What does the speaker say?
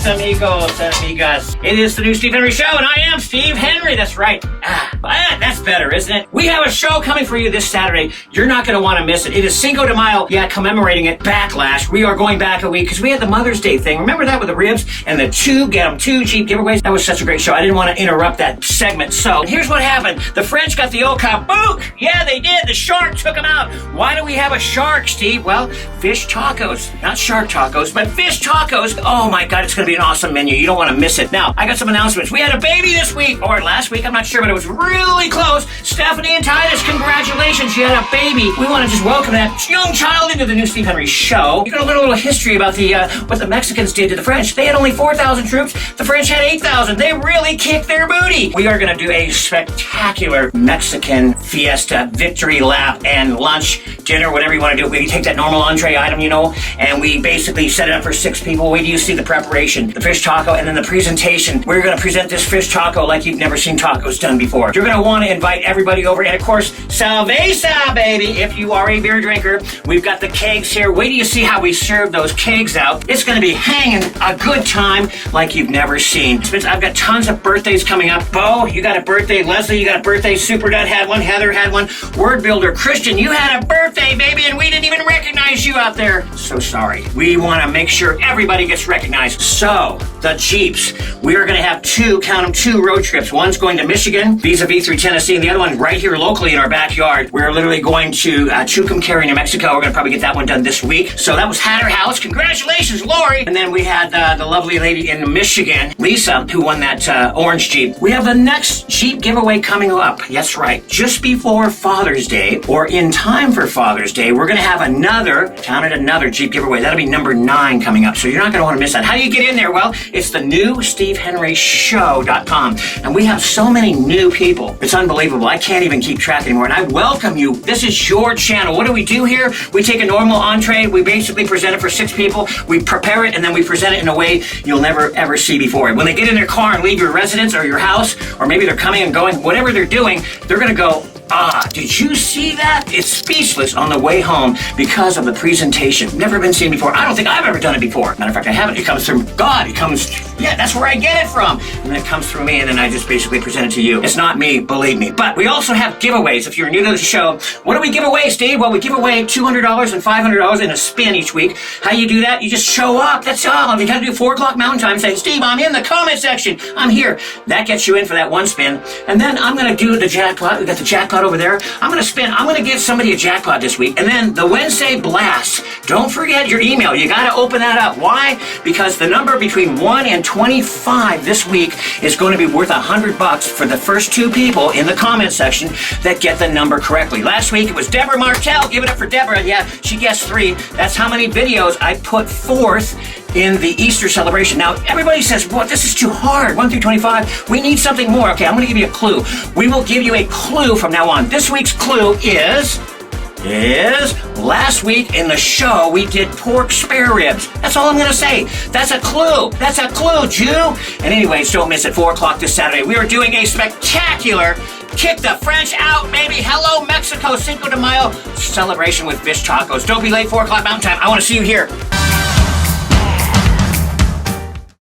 amigos and amigas. It is the new Steve Henry Show, and I am Steve Henry. That's right. That's better, isn't it? We have a show coming for you this Saturday. You're not going to want to miss it. It is Cinco de Mayo. Yeah, commemorating it. Backlash. We are going back a week because we had the Mother's Day thing. Remember that with the ribs and the get 'em two Jeep giveaways? That was such a great show. I didn't want to interrupt that segment. So here's what happened. The French got the old kabook. Yeah, they did. The shark took them out. Why do we have a shark, Steve? Well, fish tacos. Not shark tacos, but fish tacos. Oh my God, it's going to be an awesome menu. You don't want to miss it. Now, I got some announcements. We had a baby this week, or last week, I'm not sure, but it was really close. Stephanie and Titus, congratulations. You had a baby. We want to just welcome that young child into the new Steve Henry Show. You got a little history about what the Mexicans did to the French. They had only 4,000 troops. The French had 8,000. They really kicked their booty. We are going to do a spectacular Mexican fiesta, victory lap, and lunch, dinner, whatever you want to do. We take that normal entree item, and we basically set it up for 6 people. Wait till you see the preparation, the fish taco, and then the presentation. We're going to present this fish taco like you've never seen tacos done before. You're going to want to invite everybody over. And of course, cerveza, baby. If you are a beer drinker, we've got the kegs here. Wait till you see how we serve those kegs out. It's going to be hanging a good time like you've never seen. I've got tons of birthdays coming up. Bo, you got a birthday. Leslie, you got a birthday. Super Dad had one. Heather had one. Word Builder. Christian, you had a birthday, baby, and we didn't even recognize you out there. So sorry. We want to make sure everybody gets recognized. So, the Jeeps. We are going to have 2 road trips. One's going to Michigan, vis-a-vis through Tennessee, and the other one right here locally in our backyard. We're literally going to Tucumcari, New Mexico. We're going to probably get that one done this week. So that was Hatter House. Congratulations, Lori. And then we had the lovely lady in Michigan, Lisa, who won that orange Jeep. We have the next Jeep giveaway coming up. That's right. Just before Father's Day, or in time for Father's Day, we're going to have another Jeep giveaway. That'll be number 9 coming up. So you're not going to want to miss that. How do you get in there? Well, it's the new SteveHenryShow.com. And we have so many new people. It's unbelievable. I can't even keep track anymore. And I welcome you. This is your channel. What do we do here? We take a normal entree. We basically present it for 6 people. We prepare it, and then we present it in a way you'll never, ever see before. When they get in their car and leave your residence or your house, or maybe they're coming and going, whatever they're doing, they're going to go, did you see that? It's speechless on the way home because of the presentation. Never been seen before. I don't think I've ever done it before. Matter of fact, I haven't. It comes from God. That's where I get it from. And then it comes through me, and then I just basically present it to you. It's not me, believe me. But we also have giveaways. If you're new to the show, what do we give away, Steve? Well, we give away $200 and $500 in a spin each week. How you do that? You just show up. That's all. You got to do 4 o'clock Mountain Time. Say, Steve, I'm in the comment section. I'm here. That gets you in for that one spin. And then I'm going to do the jackpot. We got the jackpot over there. I'm going to spin. I'm going to give somebody a jackpot this week. And then the Wednesday blast. Don't forget your email. You got to open that up. Why? Because the number between 1 and 25 this week is going to be worth $100 for the first 2 people in the comment section that get the number correctly. Last week it was Deborah Martell. Give it up for Deborah. Yeah, she guessed 3. That's how many videos I put forth in the Easter celebration. Now, everybody says, well, this is too hard, 1 through 25. We need something more. Okay, I'm going to give you a clue. We will give you a clue from now on. This week's clue is last week in the show, we did pork spare ribs. That's all I'm going to say. That's a clue. That's a clue, Jew. And anyways, don't miss it, 4 o'clock this Saturday. We are doing a spectacular Kick the French out, baby. Hello, Mexico. Cinco de Mayo celebration with fish tacos. Don't be late, 4 o'clock Mountain Time. I want to see you here.